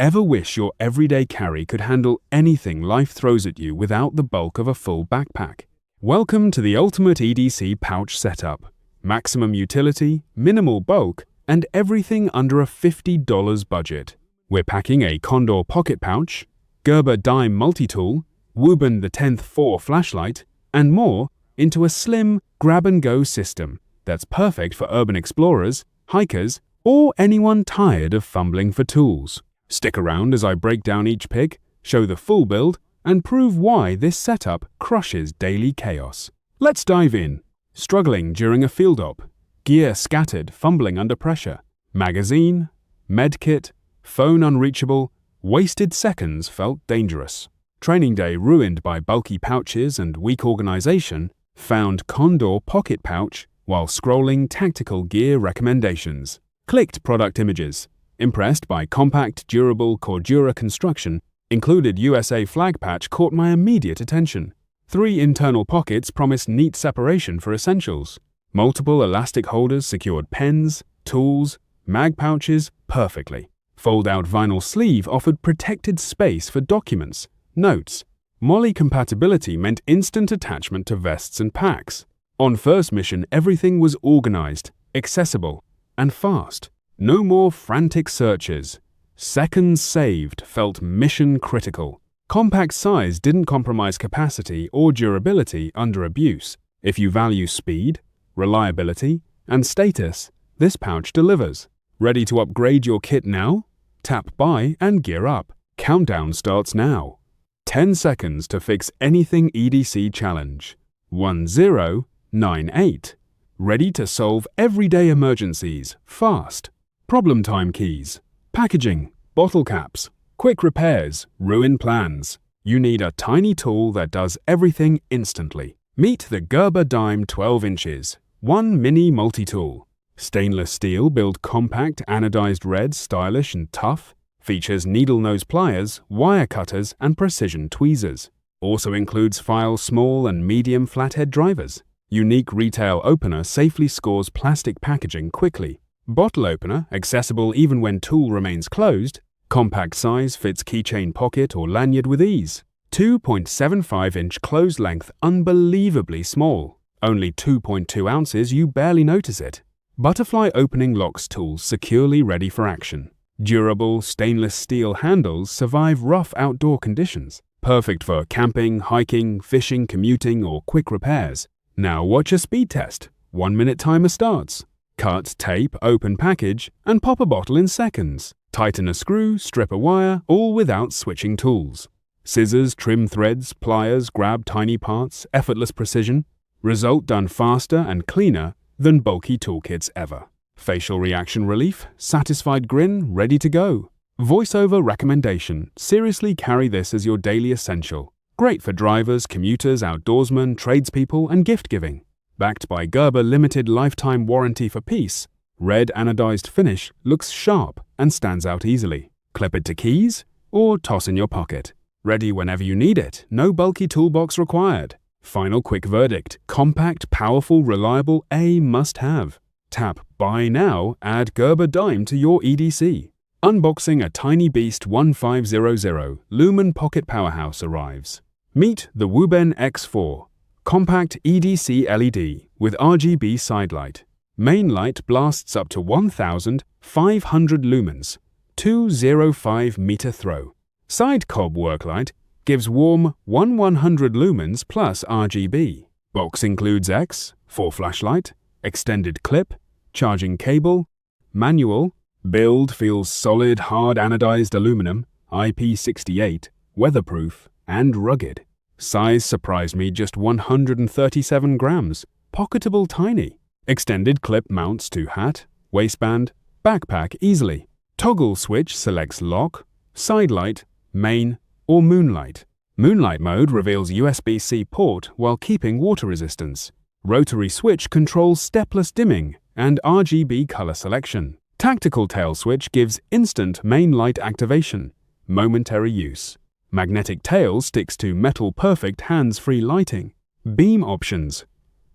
Ever wish your everyday carry could handle anything life throws at you without the bulk of a full backpack? Welcome to the ultimate EDC pouch setup. Maximum utility, minimal bulk, and everything under a $50 budget. We're packing a Condor pocket pouch, Gerber dime multi-tool, WUBEN the 10th 4 flashlight, and more into a slim, grab-and-go system that's perfect for urban explorers, hikers, or anyone tired of fumbling for tools. Stick around as I break down each pick, show the full build, and prove why this setup crushes daily chaos. Let's dive in. Struggling during a field op, gear scattered, fumbling under pressure, magazine, medkit, phone unreachable, wasted seconds felt dangerous. Training day ruined by bulky pouches and weak organization, found Condor pocket pouch while scrolling tactical gear recommendations. Clicked product images. Impressed by compact, durable Cordura construction, included USA flag patch caught my immediate attention. 3 internal pockets promised neat separation for essentials. Multiple elastic holders secured pens, tools, mag pouches perfectly. Fold-out vinyl sleeve offered protected space for documents, notes. Moly compatibility meant instant attachment to vests and packs. On first mission, everything was organized, accessible, and fast. No more frantic searches. Seconds saved felt mission critical. Compact size didn't compromise capacity or durability under abuse. If you value speed, reliability, and status, this pouch delivers. Ready to upgrade your kit now? Tap buy and gear up. Countdown starts now. 10 seconds to fix anything EDC challenge. 1098. Ready to solve everyday emergencies, fast. Problem time keys. Packaging, bottle caps, quick repairs, ruin plans. You need a tiny tool that does everything instantly. Meet the Gerber dime 12 inches, 1 mini multi-tool. Stainless steel build compact anodized red, stylish and tough. Features needle nose pliers, wire cutters, and precision tweezers. Also includes file small and medium flathead drivers. Unique retail opener safely scores plastic packaging quickly. Bottle opener, accessible even when tool remains closed. Compact size fits keychain pocket or lanyard with ease. 2.75-inch closed length, unbelievably small. Only 2.2 ounces, you barely notice it. Butterfly opening locks tools securely ready for action. Durable stainless steel handles survive rough outdoor conditions. Perfect for camping, hiking, fishing, commuting, or quick repairs. Now watch a speed test. 1-minute timer starts. Cut, tape, open package, and pop a bottle in seconds. Tighten a screw, strip a wire, all without switching tools. Scissors, trim threads, pliers, grab tiny parts, effortless precision. Result done faster and cleaner than bulky toolkits ever. Facial reaction relief, satisfied grin, ready to go. Voiceover recommendation, seriously carry this as your daily essential. Great for drivers, commuters, outdoorsmen, tradespeople, and gift giving. Backed by Gerber limited lifetime warranty for peace, red anodized finish looks sharp and stands out easily. Clip it to keys or toss in your pocket. Ready whenever you need it, no bulky toolbox required. Final quick verdict, compact, powerful, reliable, a must-have. Tap buy now, add Gerber dime to your EDC. Unboxing a tiny beast 1500 Lumen Pocket Powerhouse arrives. Meet the WUBEN X4, compact EDC LED with RGB sidelight. Main light blasts up to 1,500 lumens, 205-meter throw. Side cob work light gives warm 100 lumens plus RGB. Box includes X, 4 flashlight, extended clip, charging cable, manual. Build feels solid, hard anodized aluminum, IP68, weatherproof, and rugged. Size surprised me, just 137 grams, pocketable tiny. Extended clip mounts to hat, waistband, backpack easily. Toggle switch selects lock, side light, main, or moonlight. Moonlight mode reveals USB-C port while keeping water resistance. Rotary switch controls stepless dimming and RGB color selection. Tactical tail switch gives instant main light activation, momentary use. Magnetic tail sticks to metal perfect hands-free lighting. Beam options: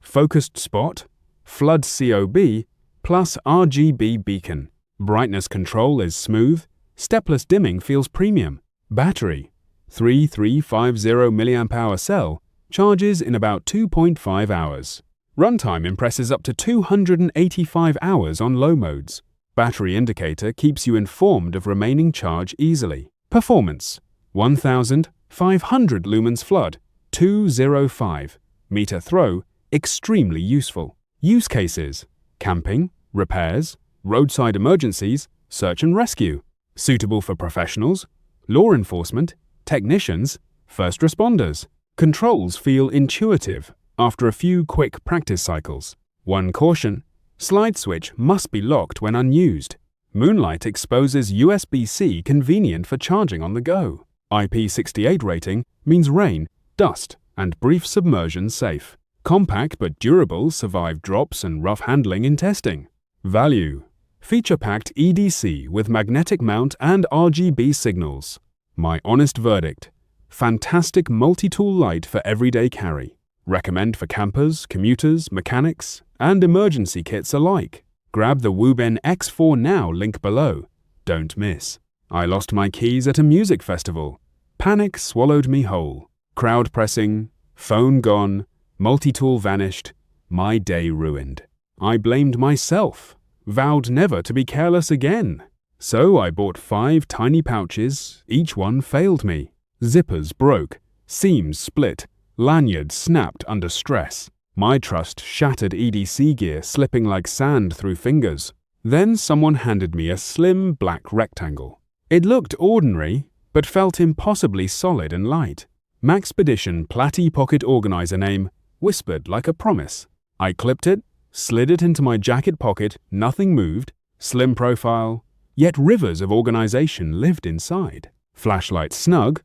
focused spot, flood COB, plus RGB beacon. Brightness control is smooth, Stepless dimming feels premium. Battery, 3350 mAh cell, charges in about 2.5 hours. Runtime impresses up to 285 hours on low modes. Battery indicator keeps you informed of remaining charge easily. Performance, 1500 lumens flood, 205 meter throw, extremely useful. Use cases, camping, repairs, roadside emergencies, search and rescue. Suitable for professionals, law enforcement, technicians, first responders. Controls feel intuitive after a few quick practice cycles. One caution, slide switch must be locked when unused. Moonlight exposes USB-C convenient for charging on the go. IP68 rating means rain, dust, and brief submersion safe. Compact but durable survive drops and rough handling in testing. Value, feature-packed EDC with magnetic mount and RGB signals. My honest verdict, fantastic multi-tool light for everyday carry. Recommend for campers, commuters, mechanics, and emergency kits alike. Grab the WUBEN X4 Now link below. Don't miss. I lost my keys at a music festival. Panic swallowed me whole. Crowd pressing, phone gone, multi-tool vanished, my day ruined. I blamed myself, vowed never to be careless again. So I bought 5 tiny pouches, each one failed me. Zippers broke, seams split, lanyards snapped under stress. My trust shattered EDC gear slipping like sand through fingers. Then someone handed me a slim black rectangle. It looked ordinary, but felt impossibly solid and light. MAXPEDITION Platy pocket organizer name whispered like a promise. I clipped it, slid it into my jacket pocket, nothing moved. Slim profile, yet rivers of organization lived inside. Flashlight snug,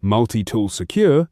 multi-tool secure,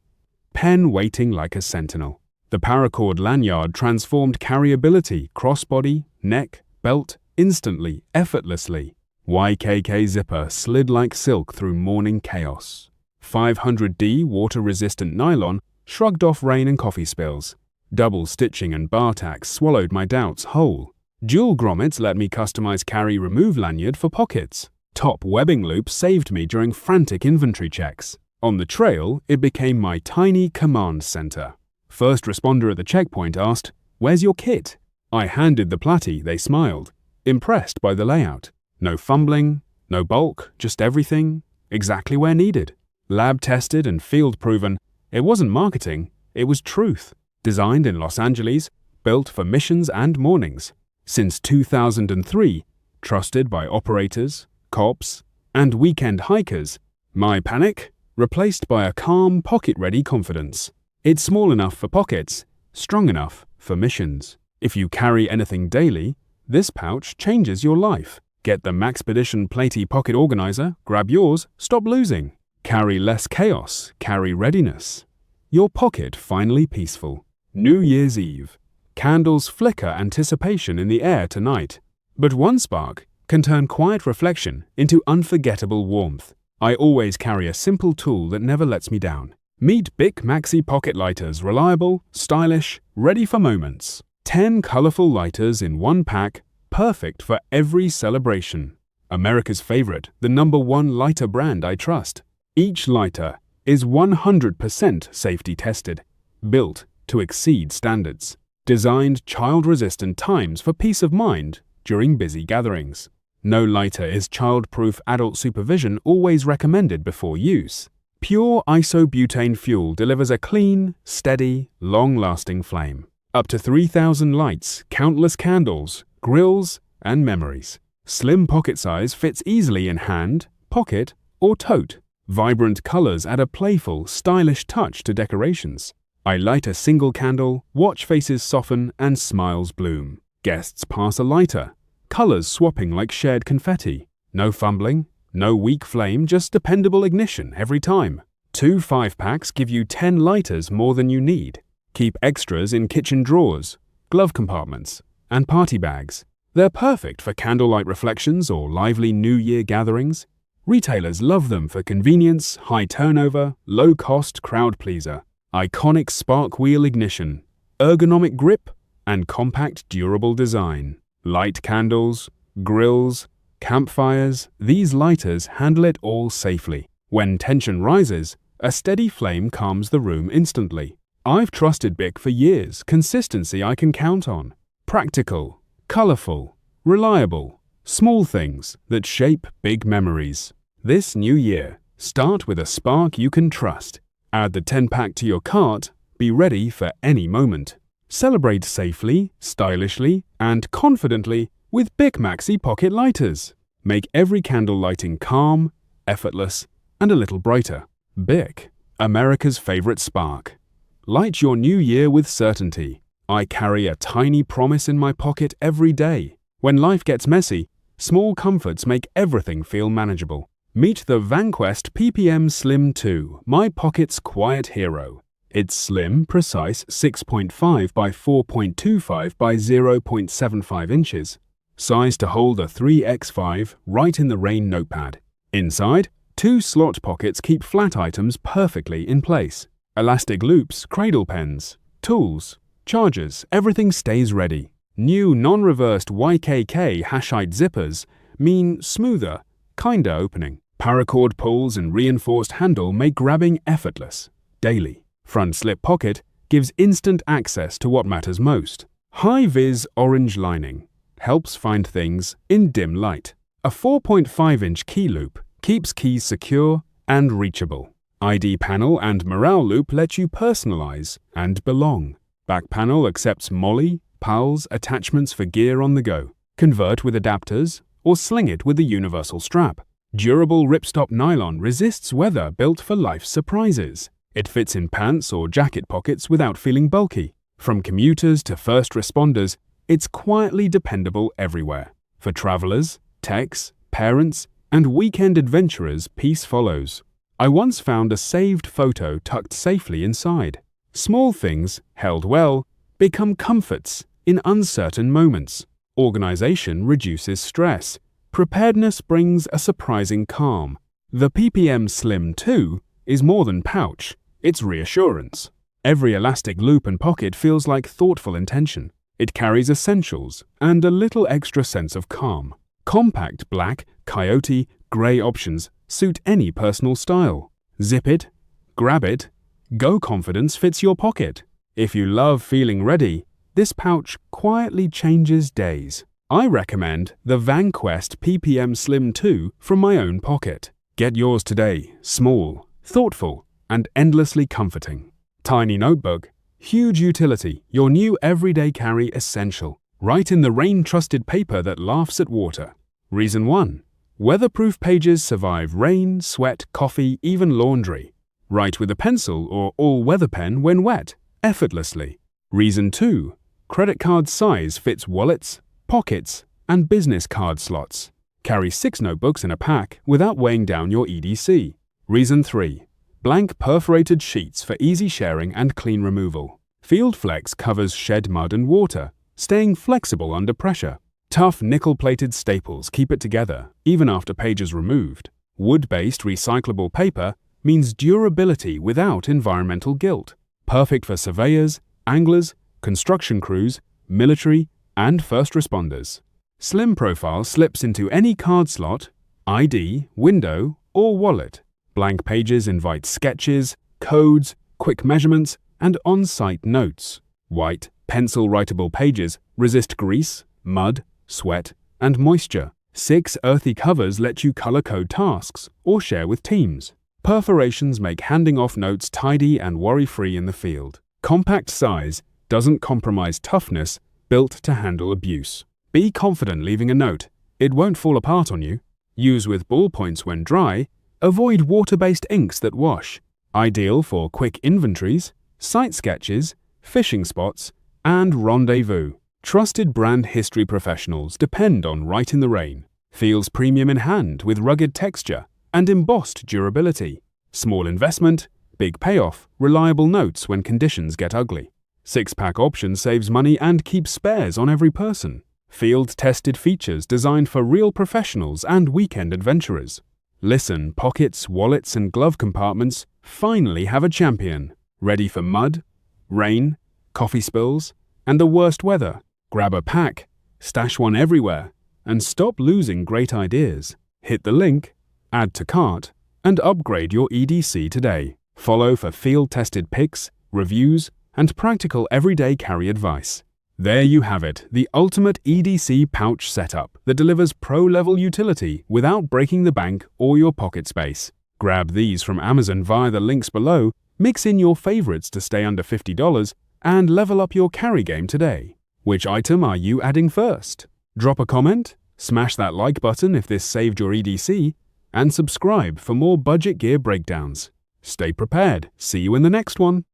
pen waiting like a sentinel. The paracord lanyard transformed carryability, crossbody, neck, belt, instantly, effortlessly. YKK zipper slid like silk through morning chaos. 500D water-resistant nylon shrugged off rain and coffee spills. Double stitching and bar tacks swallowed my doubts whole. Dual grommets let me customize carry-remove lanyard for pockets. Top webbing loop saved me during frantic inventory checks. On the trail, it became my tiny command center. First responder at the checkpoint asked, "Where's your kit?" I handed the Platy, they smiled, impressed by the layout. No fumbling, no bulk, just everything, exactly where needed. Lab tested and field proven, it wasn't marketing, it was truth. Designed in Los Angeles, built for missions and mornings. Since 2003, trusted by operators, cops, and weekend hikers. My panic? Replaced by a calm, pocket-ready confidence. It's small enough for pockets, strong enough for missions. If you carry anything daily, this pouch changes your life. Get the MAXPEDITION Platy Pocket Organizer, grab yours, stop losing. Carry less chaos, carry readiness. Your pocket finally peaceful. New Year's Eve. Candles flicker anticipation in the air tonight. But one spark can turn quiet reflection into unforgettable warmth. I always carry a simple tool that never lets me down. Meet Bic Maxi pocket lighters, reliable, stylish, ready for moments. 10 colorful lighters in one pack, perfect for every celebration. America's favorite, the #1 lighter brand I trust. Each lighter is 100% safety tested, built to exceed standards. Designed child-resistant times for peace of mind during busy gatherings. No lighter is child-proof. Adult supervision always recommended before use. Pure isobutane fuel delivers a clean, steady, long-lasting flame. Up to 3,000 lights, countless candles, grills, and memories. Slim pocket size fits easily in hand, pocket, or tote. Vibrant colors add a playful, stylish touch to decorations. I light a single candle, watch faces soften, and smiles bloom. Guests pass a lighter, colors swapping like shared confetti. No fumbling, no weak flame, just dependable ignition every time. 2 5-packs give you 10 lighters more than you need. Keep extras in kitchen drawers, glove compartments, and party bags. They're perfect for candlelight reflections or lively New Year gatherings. Retailers love them for convenience, high turnover, low-cost crowd pleaser. Iconic spark wheel ignition, ergonomic grip, and compact durable design. Light candles, grills, campfires, these lighters handle it all safely. When tension rises, a steady flame calms the room instantly. I've trusted Bic for years, consistency I can count on. Practical, colorful, reliable, small things that shape big memories. This new year, start with a spark you can trust. Add the 10-pack to your cart, be ready for any moment. Celebrate safely, stylishly, and confidently with Bic Maxi pocket lighters. Make every candle lighting calm, effortless, and a little brighter. Bic, America's favorite spark. Light your new year with certainty. I carry a tiny promise in my pocket every day. When life gets messy, small comforts make everything feel manageable. Meet the VANQUEST PPM-Slim 2, my pocket's quiet hero. It's slim, precise 6.5 by 4.25 by 0.75 inches. Size to hold a 3x5 right in the rain notepad. Inside, 2 slot pockets keep flat items perfectly in place. Elastic loops, cradle pens, tools, chargers, everything stays ready. New non-reversed YKK hashite zippers mean smoother, kinder opening. Paracord pulls and reinforced handle make grabbing effortless. Daily. Front slip pocket gives instant access to what matters most. High-vis orange lining helps find things in dim light. A 4.5-inch key loop keeps keys secure and reachable. ID panel and morale loop let you personalize and belong. Back panel accepts MOLLE, PALS attachments for gear on the go. Convert with adapters or sling it with the universal strap. Durable ripstop nylon resists weather, built for life's surprises. It fits in pants or jacket pockets without feeling bulky. From commuters to first responders, it's quietly dependable everywhere. For travelers, techs, parents, and weekend adventurers, peace follows. I once found a saved photo tucked safely inside. Small things, held well, become comforts in uncertain moments. Organization reduces stress. Preparedness brings a surprising calm. The PPM-Slim 2 is more than pouch, it's reassurance. Every elastic loop and pocket feels like thoughtful intention. It carries essentials and a little extra sense of calm. Compact black, coyote, grey options suit any personal style. Zip it, grab it, go confidence fits your pocket. If you love feeling ready, this pouch quietly changes days. I recommend the VANQUEST PPM-Slim 2 from my own pocket. Get yours today, small, thoughtful, and endlessly comforting. Tiny notebook, huge utility, your new everyday carry essential. Write in the rain-trusted paper that laughs at water. Reason 1. Weatherproof pages survive rain, sweat, coffee, even laundry. Write with a pencil or all-weather pen when wet, effortlessly. Reason 2. Credit card size fits wallets, pockets, and business card slots. Carry 6 notebooks in a pack without weighing down your EDC. Reason 3. Blank perforated sheets for easy sharing and clean removal. Field Flex covers shed mud and water, staying flexible under pressure. Tough nickel-plated staples keep it together, even after pages removed. Wood-based recyclable paper means durability without environmental guilt. Perfect for surveyors, anglers, construction crews, military, and first responders. Slim profile slips into any card slot, ID, window, or wallet. Blank pages invite sketches, codes, quick measurements, and on-site notes. White, pencil-writable pages resist grease, mud, sweat, and moisture. 6 earthy covers let you color-code tasks or share with teams. Perforations make handing off notes tidy and worry-free in the field. Compact size doesn't compromise toughness, built to handle abuse. Be confident leaving a note. It won't fall apart on you. Use with ballpoints when dry. Avoid water-based inks that wash. Ideal for quick inventories, site sketches, fishing spots, and rendezvous. Trusted brand history professionals depend on Rite in the Rain. Feels premium in hand with rugged texture and embossed durability. Small investment, big payoff, reliable notes when conditions get ugly. 6-pack option saves money and keeps spares on every person. Field-tested features designed for real professionals and weekend adventurers. Listen, pockets, wallets, and glove compartments finally have a champion. Ready for mud, rain, coffee spills, and the worst weather. Grab a pack, stash one everywhere, and stop losing great ideas. Hit the link, add to cart, and upgrade your EDC today. Follow for field-tested picks, reviews, and practical everyday carry advice. There you have it, the ultimate EDC pouch setup that delivers pro-level utility without breaking the bank or your pocket space. Grab these from Amazon via the links below, mix in your favorites to stay under $50, and level up your carry game today. Which item are you adding first? Drop a comment, smash that like button if this saved your EDC, and subscribe for more budget gear breakdowns. Stay prepared. See you in the next one.